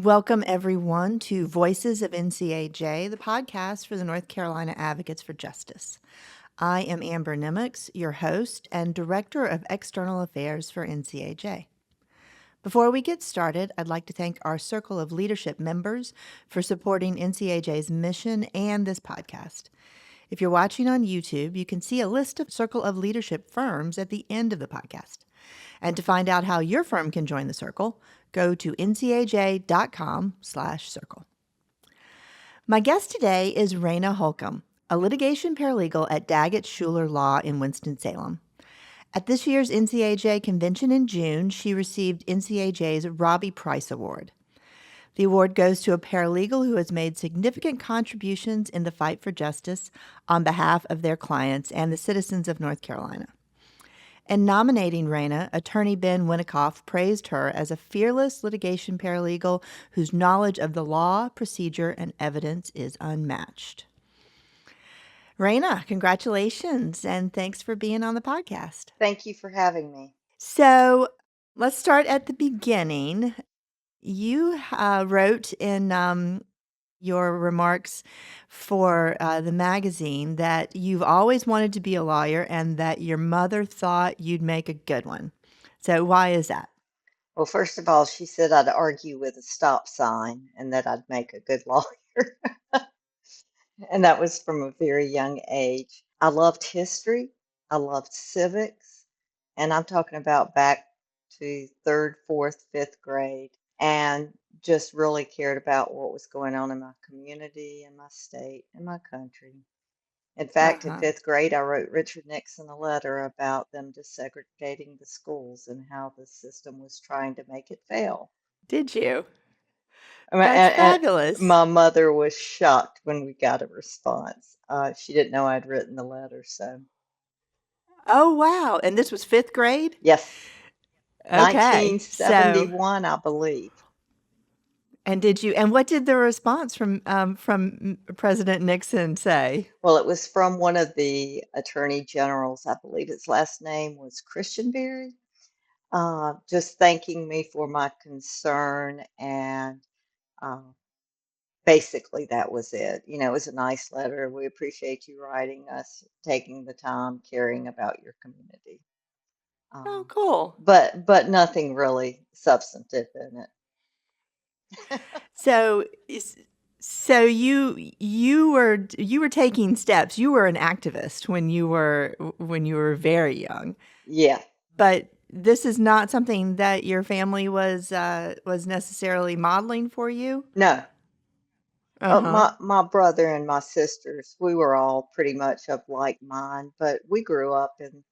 Welcome, everyone, to Voices of NCAJ, the podcast for the North Carolina Advocates for Justice. I am Amber Nimocks, your host and Director of External Affairs for NCAJ. Before we get started, I'd like to thank our Circle of Leadership members for supporting NCAJ's mission and this podcast. If you're watching on YouTube, you can see a list of Circle of Leadership firms at the end of the podcast. And to find out how your firm can join the circle, go to ncaj.com/circle. My guest today is Rana Holcomb, a litigation paralegal at Daggett Shuler Law in Winston-Salem. At this year's NCAJ convention in June, she received NCAJ's Robbie Price Award. The award goes to a paralegal who has made significant contributions in the fight for justice on behalf of their clients and the citizens of North Carolina. In nominating Rana, attorney Ben Winikoff praised her as a fearless litigation paralegal whose knowledge of the law, procedure, and evidence is unmatched. Rana, congratulations, and thanks for being on the podcast. Thank you for having me. So let's start at the beginning. You wrote in your remarks for the magazine that you've always wanted to be a lawyer and that your mother thought you'd make a good one. So why is that? Well, first of all, she said I'd argue with a stop sign and that I'd make a good lawyer. And that was from a very young age. I loved history. I loved civics. And I'm talking about back to third, fourth, fifth grade. And just really cared about what was going on in my community, in my state, in my country. In fact, in fifth grade, I wrote Richard Nixon a letter about them desegregating the schools and how the system was trying to make it fail. Did you? I mean, That's fabulous. my mother was shocked when we got a response. She didn't know I'd written the letter, so. Oh, wow. And this was fifth grade? Yes. Okay. 1971, I believe. And what did the response from President Nixon say? Well, it was from one of the attorney generals. I believe his last name was Christianberry. Just thanking me for my concern, and basically that was it. You know, it was a nice letter. We appreciate you writing us, taking the time, caring about your community. Oh, cool. But nothing really substantive in it. So you were taking steps. You were an activist when you were very young. Yeah. But this is not something that your family was necessarily modeling for you? No. My brother and my sisters, we were all pretty much of like mind, but we grew up in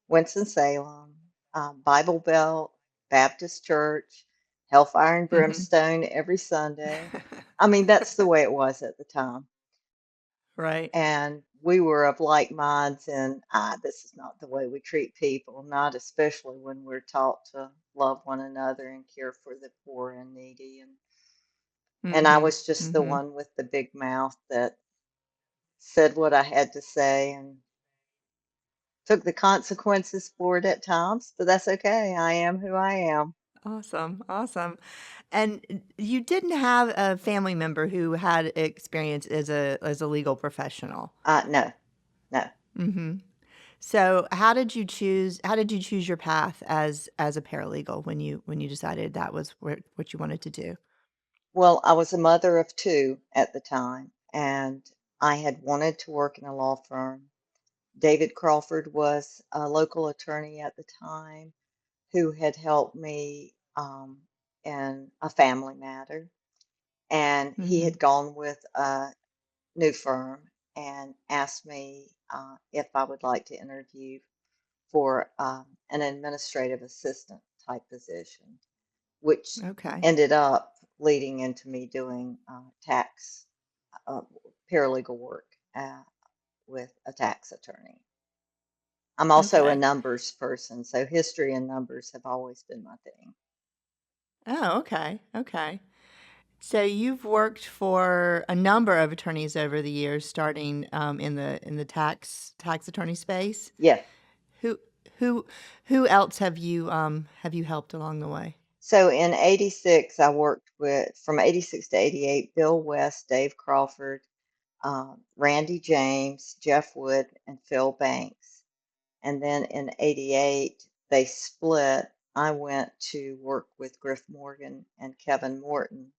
Winston-Salem, Bible Belt, Baptist Church, Hellfire and Brimstone every Sunday. I mean, that's the way it was at the time. Right. And we were of like minds, and this is not the way we treat people, not especially when we're taught to love one another and care for the poor and needy. And I was just the one with the big mouth that said what I had to say and took the consequences for it at times, but that's okay. I am who I am. Awesome. And you didn't have a family member who had experience as a legal professional? No. So how did you choose your path as a paralegal when you decided that was what you wanted to do? Well, I was a mother of two at the time, and I had wanted to work in a law firm. David Crawford was a local attorney at the time who had helped me in a family matter. And he had gone with a new firm and asked me if I would like to interview for an administrative assistant type position, which ended up leading into me doing tax paralegal work with a tax attorney. I'm also a numbers person, so history and numbers have always been my thing. Oh, okay. So you've worked for a number of attorneys over the years, starting in the tax attorney space. Yeah. Who else have you helped along the way? So in 86, I worked with, from 86 to 88, Bill West, Dave Crawford, Randy James, Jeff Wood, and Phil Banks. And then in 88, they split. I went to work with Griff Morgan and Kevin Morton.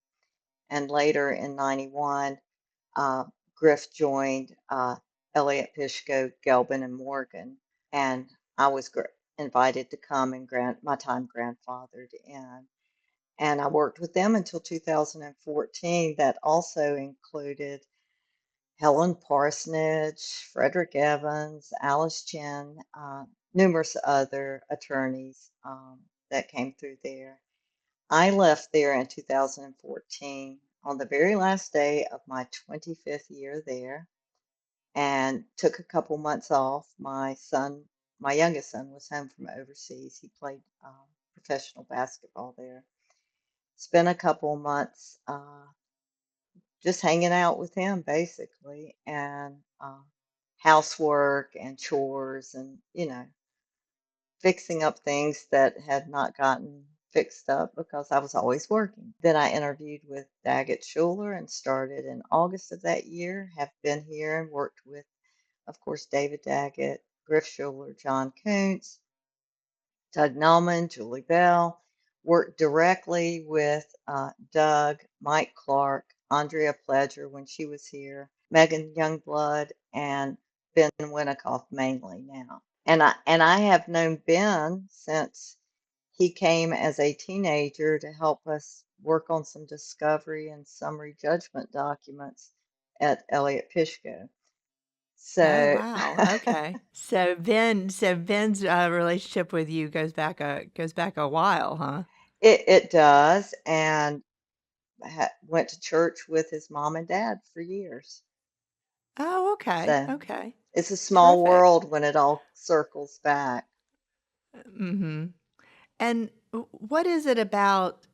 And later in 91, uh, Griff joined Elliott Pishko, Gelbin, and Morgan. And I was invited to come and my time grandfathered in. And I worked with them until 2014. That also included Helen Parsonage, Frederick Evans, Alice Chen, numerous other attorneys that came through there. I left there in 2014 on the very last day of my 25th year there and took a couple months off. My youngest son was home from overseas. He played professional basketball there. Spent a couple months just hanging out with him basically, and housework and chores and, fixing up things that had not gotten fixed up because I was always working. Then I interviewed with Daggett Shuler and started in August of that year. Have been here and worked with, of course, David Daggett, Griff Shuler, John Koontz, Doug Nauman, Julie Bell. Worked directly with Doug, Mike Clark, Andrea Pledger when she was here, Megan Youngblood, and Ben Winnickoff mainly now. And I have known Ben since he came as a teenager to help us work on some discovery and summary judgment documents at Elliott Pishko. Oh, So wow. Okay. So Ben's relationship with you goes back a while, huh? it does, and went to church with his mom and dad for years. Oh, okay. So Okay. it's a small Terrific. world when it all circles back. Mm-hmm. And what is it about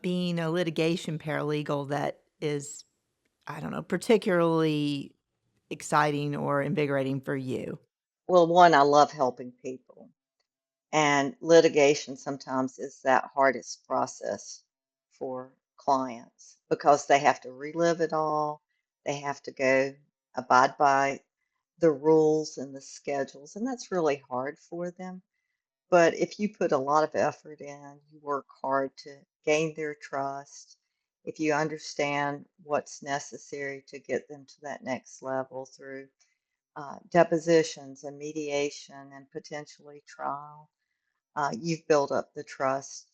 being a litigation paralegal that is, I don't know, particularly exciting or invigorating for you? Well, one, I love helping people, and litigation sometimes is that hardest process for clients because they have to relive it all. They have to go abide by the rules and the schedules, and that's really hard for them. But if you put a lot of effort in, you work hard to gain their trust, if you understand what's necessary to get them to that next level through depositions and mediation and potentially trial, you've built up the trust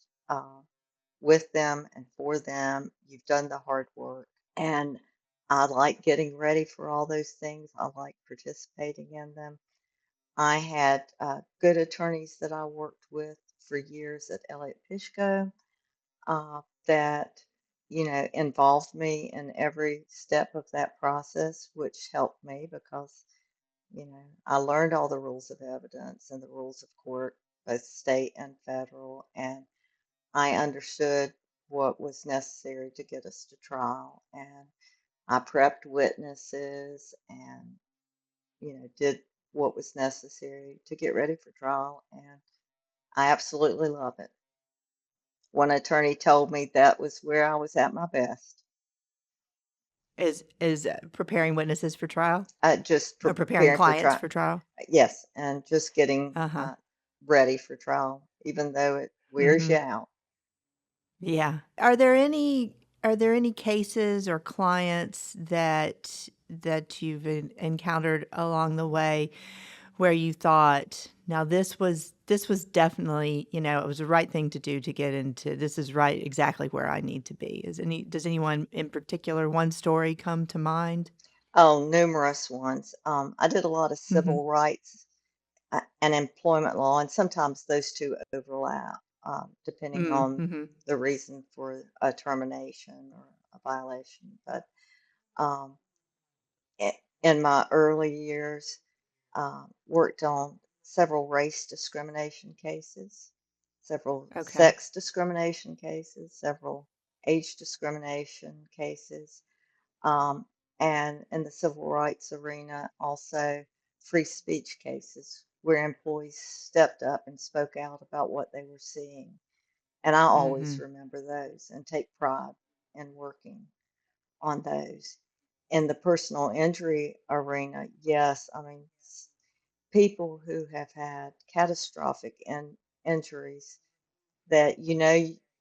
with them and for them. You've done the hard work. And I like getting ready for all those things. I like participating in them. I had good attorneys that I worked with for years at Elliott Pishko that, involved me in every step of that process, which helped me because, I learned all the rules of evidence and the rules of court, both state and federal, and I understood what was necessary to get us to trial. And I prepped witnesses and, did what was necessary to get ready for trial. And I absolutely love it. One attorney told me that was where I was at my best. Is preparing witnesses for trial Just or preparing preparing for clients trial. for trial? Yes, and just getting Uh-huh. ready for trial, even though it wears Mm-hmm. you out. Yeah. Are there any cases or clients that you've encountered along the way where you thought, now this was definitely, it was the right thing to do to get into, this is right exactly where I need to be. Does anyone in particular, one story come to mind? Oh, numerous ones. I did a lot of Mhm. civil rights and employment law, and sometimes those two overlap, depending Mm, on mhm. the reason for a termination or a violation. But um, in my early years, worked on several race discrimination cases, several Okay. sex discrimination cases, several age discrimination cases, um, and in the civil rights arena, also free speech cases where employees stepped up and spoke out about what they were seeing. And I always Mhm. remember those and take pride in working on those. In the personal injury arena, yes, I mean, people who have had catastrophic injuries that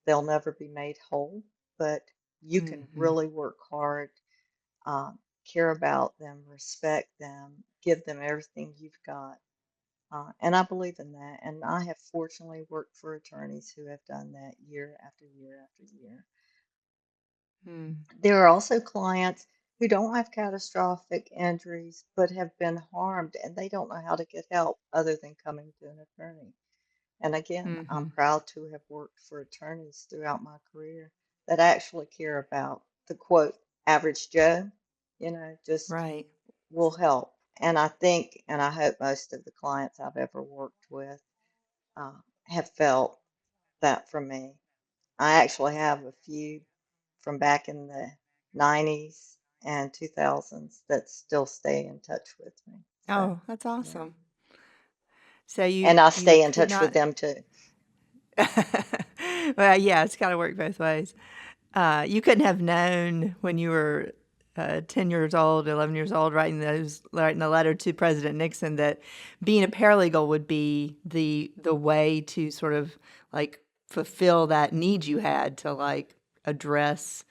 they'll never be made whole, but you can Mhm. really work hard, um, care about them, respect them, give them everything you've got. And I believe in that. And I have fortunately worked for attorneys who have done that year after year after year. Mm. There are also clients who don't have catastrophic injuries but have been harmed and they don't know how to get help other than coming to an attorney. And again, I'm Mhm. proud to have worked for attorneys throughout my career that actually care about the quote, average Joe, just Right. will help. And I think, and I hope most of the clients I've ever worked with uh, have felt that from me. I actually have a few from back in the 90s and 2000s that still stay in touch with me. So, Oh, that's yeah. awesome. So you And I you stay in could touch with not. them too. Well, yeah, it's gotta work both ways. You couldn't have known when you were 10 years old, 11 years old, writing a letter to President Nixon that being a paralegal would be the way to sort of like fulfill that need you had to like address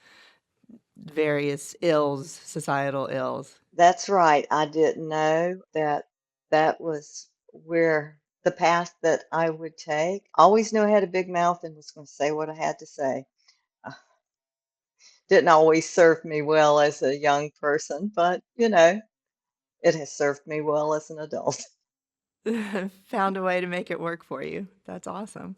various ills, societal ills. That's right. I didn't know that that was where the path that I would take. Always knew I had a big mouth and was going to say what I had to say. Uh, Didn't always serve me well as a young person, but it has served me well as an adult. Found a way to make it work for you. That's awesome.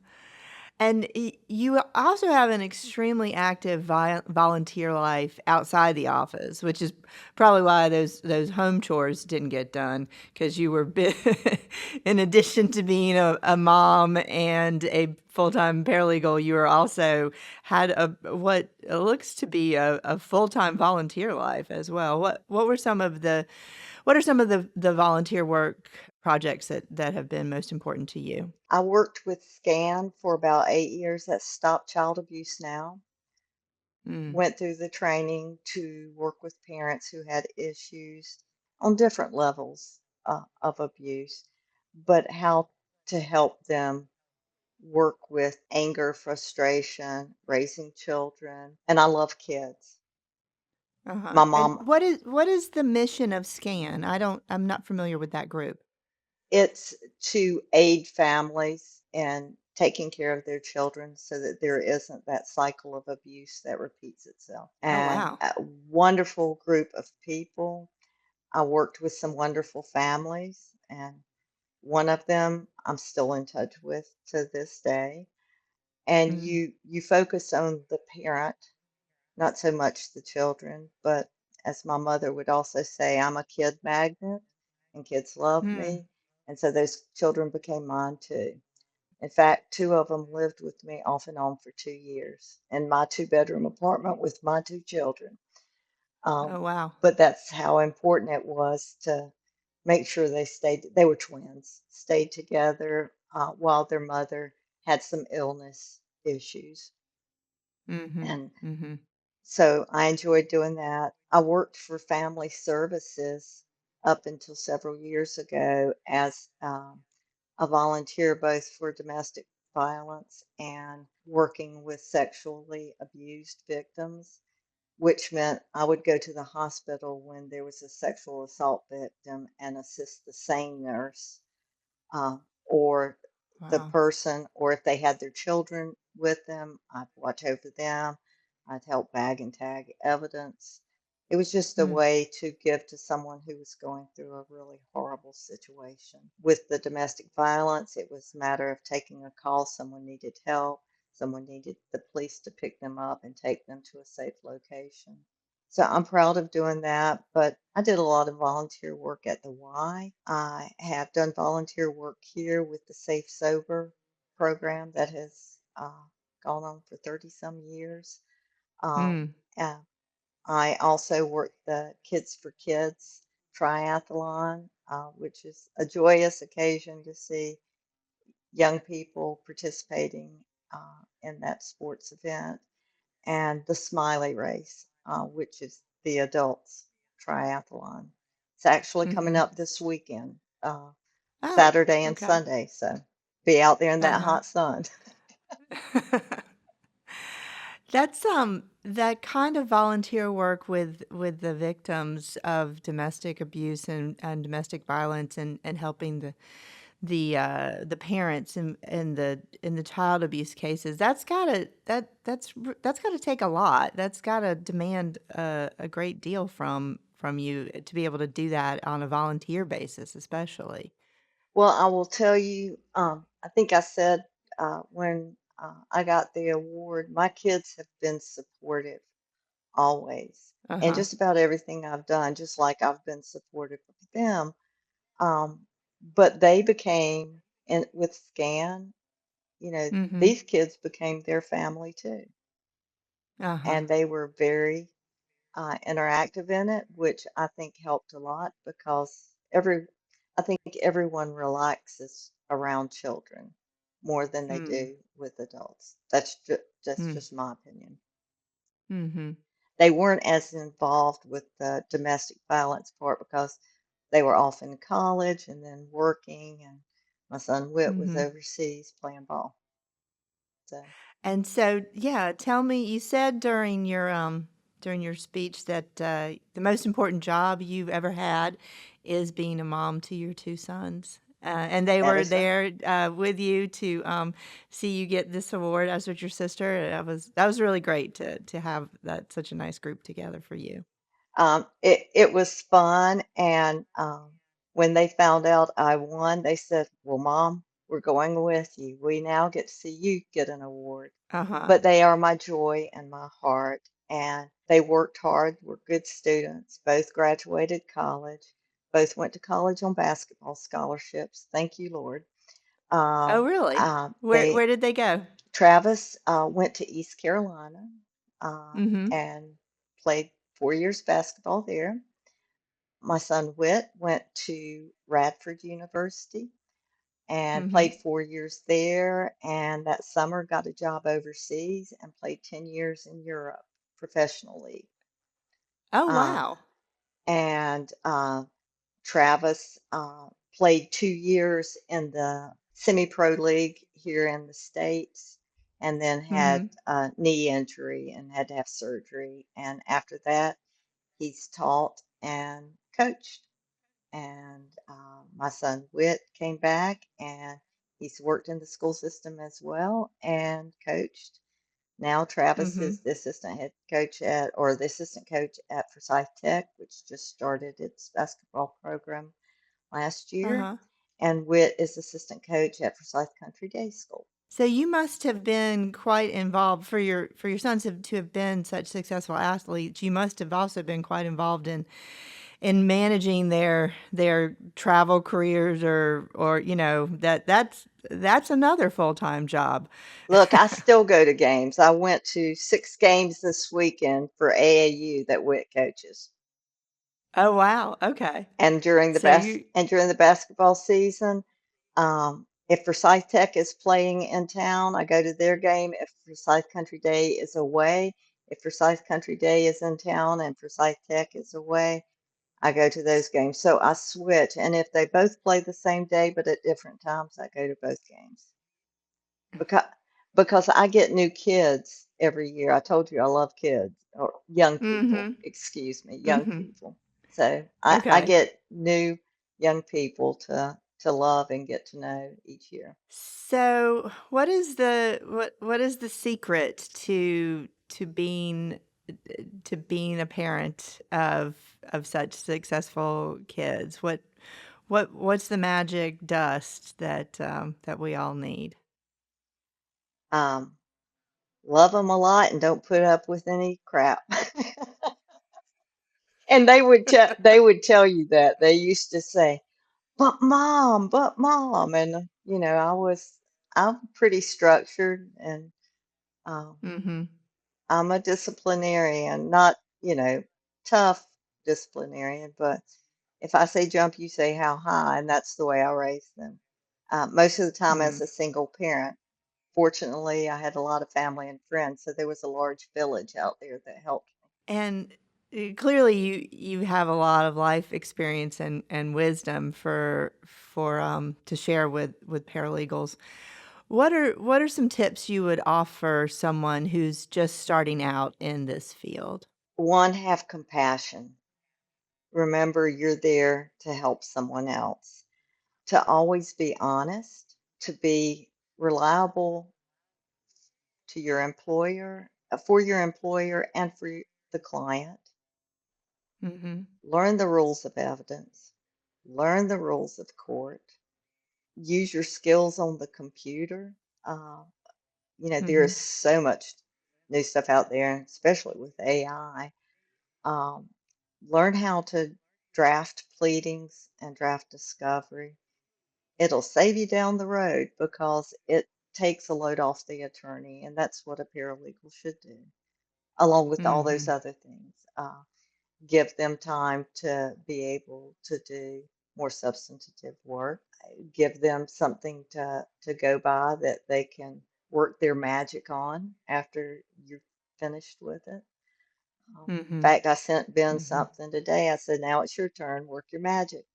And you also have an extremely active volunteer life outside the office, which is probably why those home chores didn't get done because you were in addition to being a mom and a full-time paralegal, you were also had what looks to be a full-time volunteer life as well. What are some of the volunteer work projects that have been most important to you? I worked with SCAN for about 8 years. That's Stop Child Abuse Now. Mm, Went through the training to work with parents who had issues on different levels of abuse, but how to help them work with anger, frustration, raising children. And I love kids. uh-huh. My And mom, what is the mission of SCAN? I'm not familiar with that group. it's to aid families in taking care of their children so that there isn't that cycle of abuse that repeats itself. Oh, And wow. a wonderful group of people. I worked with some wonderful families, and one of them I'm still in touch with to this day. And Mm, you focus on the parent, not so much the children, but as my mother would also say, I'm a kid magnet, and kids love mm. me, and so those children became mine too. In fact, two of them lived with me off and on for 2 years in my two-bedroom apartment with my two children. Oh, Um, wow. but that's how important it was to make sure they were twins, stayed together while their mother had some illness issues. Mhm, And mhm. so I enjoyed doing that. I worked for family services up until several years ago as a volunteer, both for domestic violence and working with sexually abused victims, which meant I would go to the hospital when there was a sexual assault victim and assist the same nurse or the Wow. person, or if they had their children with them, I'd watch over them. I'd help bag and tag evidence. It was just a Mm. way to give to someone who was going through a really horrible situation. With the domestic violence, it was a matter of taking a call. Someone needed help. Someone needed the police to pick them up and take them to a safe location. So I'm proud of doing that, but I did a lot of volunteer work at the Y. I have done volunteer work here with the Safe Sober program that has gone on for 30 some years. Um, Mm. uh, I also work the Kids for Kids triathlon, which is a joyous occasion to see young people participating in that sports event, and the Smiley Race, which is the adults triathlon. It's actually coming Mhm. up this weekend, Oh, Saturday and okay. Sunday. So be out there in that Uh-huh. hot sun. That's that kind of volunteer work with the victims of domestic abuse and domestic violence and helping the parents in the child abuse cases. That's gotta take a lot. That's gotta demand a great deal from you to be able to do that on a volunteer basis, especially. Well, I will tell you, I think I said when I got the award, my kids have been supportive always. And Uh-huh. just about everything I've done, just like I've been supportive of them. Um, but they became, and with SCAN, Mhm. these kids became their family too. Uh-huh. And they were very interactive in it, which I think helped a lot because I think everyone relaxes around children more than they Mm. do with adults. That's Mm. just my opinion. Mhm. They weren't as involved with the domestic violence part because they were off in college and then working, and my son Whit was Mhm. overseas playing ball. So, And so, yeah, tell me, you said during your speech that the most important job you've ever had is being a mom to your two sons. And they that were is right. there with you to see you get this award as with your sister. That was really great to have that such a nice group together for you. It was fun, and when they found out I won, they said, "Well, Mom, we're going with you. We now get to see you get an award." Uh-huh. But they are my joy and my heart, and they worked hard, were good students, both graduated college, both went to college on basketball scholarships. Thank you, Lord. Oh, really? They Where did they go? Travis went to East Carolina Mm-hmm. and played 4 years basketball there. My son Whit went to Radford University and Mm-hmm. played 4 years there. And that summer got a job overseas and played 10 years in Europe, professional league. Oh, Uh, wow. and Travis played 2 years in the semi pro league here in the States and then Mm-hmm. had a knee injury and had to have surgery. And after that, he's taught and coached. And my son Whit came back and he's worked in the school system as well and coached. Now Travis Mm-hmm. is the assistant head coach or the assistant coach at Forsyth Tech, which just started its basketball program last year. Uh-huh. And Whit is assistant coach at Forsyth Country Day School. So you must have been quite involved for your sons to have been such successful athletes. You must have also been quite involved in managing their travel careers or you know that's another full-time job. Look, I still go to games. I went to 6 games this weekend for AAU that Whit coaches. Oh wow. Okay. And during the So you basketball season, if Forsyth Tech is playing in town, I go to their game. If Forsyth Country Day is away, if Forsyth Country Day is in town and Forsyth Tech is away, I go to those games. So I switch. And if they both play the same day but at different times, I go to both games because I get new kids every year. I told you I love kids or young people, Mhm. excuse me, young Mhm. people. So I Okay. get new young people to love and get to know each year. So, what is the secret to being a parent of such successful kids? What's the magic dust that we all need? Um, Love them a lot and don't put up with any crap. And they would tell you that. They used to say, but mom," and I'm pretty structured and um, Mhm. I'm a disciplinarian, not, tough disciplinarian, but if I say jump, you say how high, and that's the way I raise them. Most of the time, as Mm. a single parent, fortunately, I had a lot of family and friends, so there was a large village out there that helped me. And clearly, you have a lot of life experience and wisdom for to share with paralegals. What are some tips you would offer someone who's just starting out in this field? One, have compassion. Remember, you're there to help someone else, to always be honest, to be reliable to your employer, for your employer, and for the client. Mhm. Learn the rules of evidence, learn the rules of court, use your skills on the computer. Uh, there is Mhm. so much new stuff out there, especially with AI. Um, Learn how to draft pleadings and draft discovery. It'll save you down the road because it takes a load off the attorney, and that's what a paralegal should do, along with all those Mhm. other things. Give them time to be able to do more substantive work. Give them something to go by that they can work their magic on after you're finished with it. In Mhm. fact, I sent Ben Mhm. something today. I said, now it's your turn, work your magic.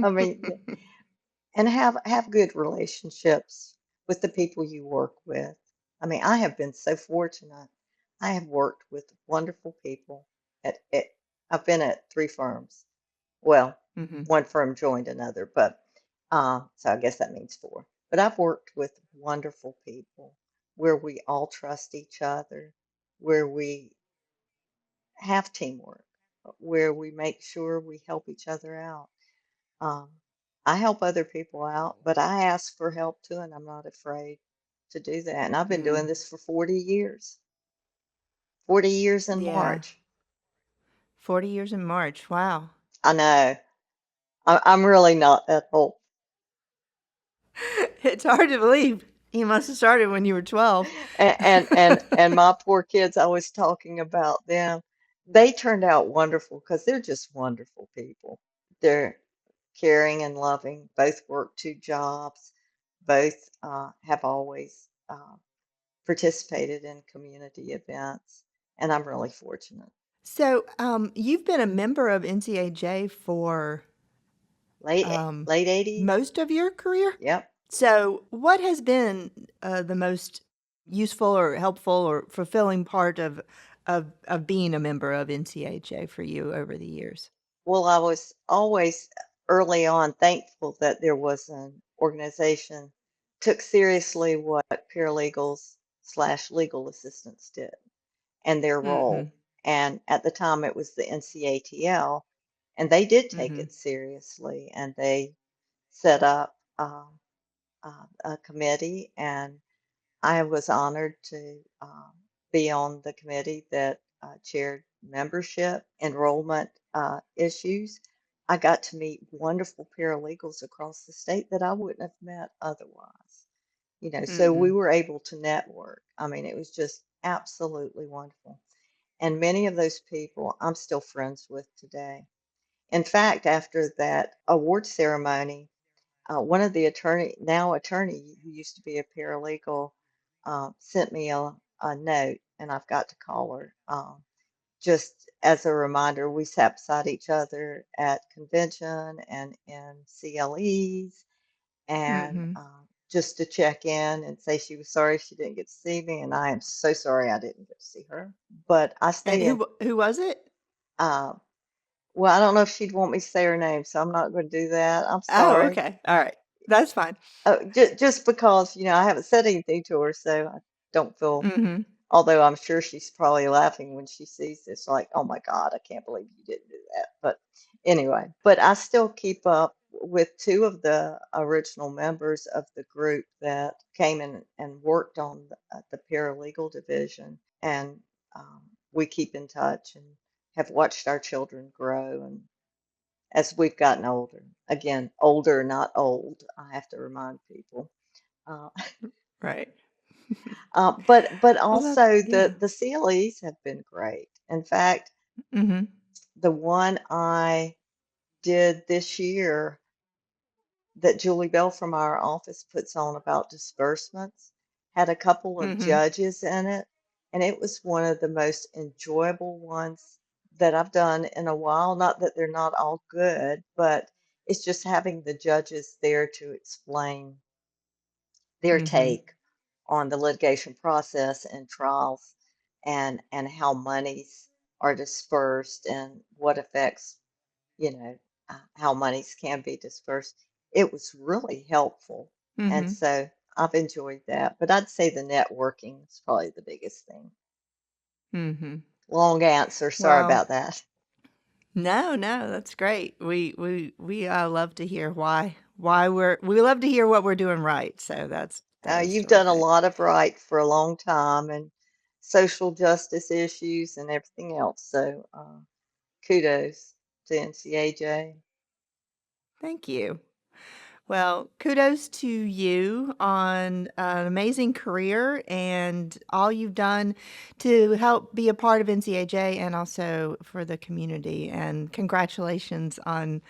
I mean, and have good relationships with the people you work with. I mean, I have been so fortunate. I have worked with wonderful people at I've been at three firms. Well, Mhm. one firm joined another, but so I guess that means four. But I've worked with wonderful people where we all trust each other, where we have teamwork, where we make sure we help each other out. Um, I help other people out, but I ask for help too, and I'm not afraid to do that. And I've been doing Mm. this for 40 years, 40 years in Yeah. March. 40 years in March. Wow. I know. I'm really not that old. It's hard to believe. You must have started when you were 12. And my poor kids, I was talking about them. They turned out wonderful because they're just wonderful people. They're caring and loving, both work two jobs, both have always participated in community events, and I'm really fortunate. So, you've been a member of NCAJ for Late um, late 80s? most of your career? Yep. So, what has been the most useful or helpful or fulfilling part of being a member of NCAJ for you over the years? Well, I was always early on thankful that there was an organization took seriously what paralegals slash legal assistants did and their role. Mhm. And at the time, it was the NCATL, and they did take Mhm. it seriously, and they set up a committee, and I was honored to be on the committee that chaired membership, enrollment issues. I got to meet wonderful paralegals across the state that I wouldn't have met otherwise. So we Mhm. were able to network. I mean, it was just absolutely wonderful. And many of those people I'm still friends with today. In fact, after that award ceremony, one of the attorney who used to be a paralegal sent me a note, and I've got to call her. Just as a reminder, we sat beside each other at convention and in CLEs, and Mhm. just to check in and say she was sorry she didn't get to see me, and I am so sorry I didn't get to see her. But I And stay in. who was it? Uh, well, I don't know if she'd want me to say her name, so I'm not going to do that. I'm Oh, sorry. okay. All right. That's fine. Just because, I haven't said anything to her, so I don't feel, Mhm. although I'm sure she's probably laughing when she sees this, like, oh my God, I can't believe you didn't do that. But anyway, but I still keep up with two of the original members of the group that came in and worked on the paralegal division. And um, we keep in touch and have watched our children grow. And as we've gotten older, again, older, not old, I have to remind people. Uh, Right. but Well, that also yeah. the CLEs have been great. In fact, Mhm. the one I did this year, that Julie Bell from our office puts on about disbursements had a couple of Mm-hmm. judges in it, and it was one of the most enjoyable ones that I've done in a while. Not that they're not all good, but it's just having the judges there to explain their Mm-hmm. take on the litigation process and trials and how monies are dispersed and what affects, how monies can be dispersed. It was really helpful. And Mm-hmm. so I've enjoyed that. But I'd say the networking is probably the biggest thing. Mm-hmm. Long answer. Sorry Well, about that. no, no, that's great. We love to hear why we love to hear what we're doing right. So that is You've done a terrific. lot of right for a long time and social justice issues and everything else. So kudos to NCAJ. Thank you. Well, kudos to you on an amazing career and all you've done to help be a part of NCAJ and also for the community. And congratulations on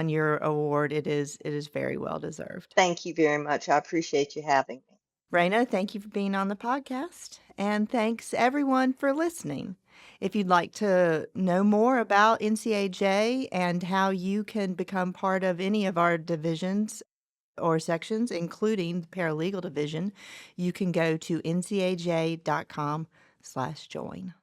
your award. It is very well deserved. Thank you very much. I appreciate you having me. Raina, thank you for being on the podcast. And thanks everyone for listening. If you'd like to know more about NCAJ and how you can become part of any of our divisions or sections, including the paralegal division, you can go to ncaj.com/join.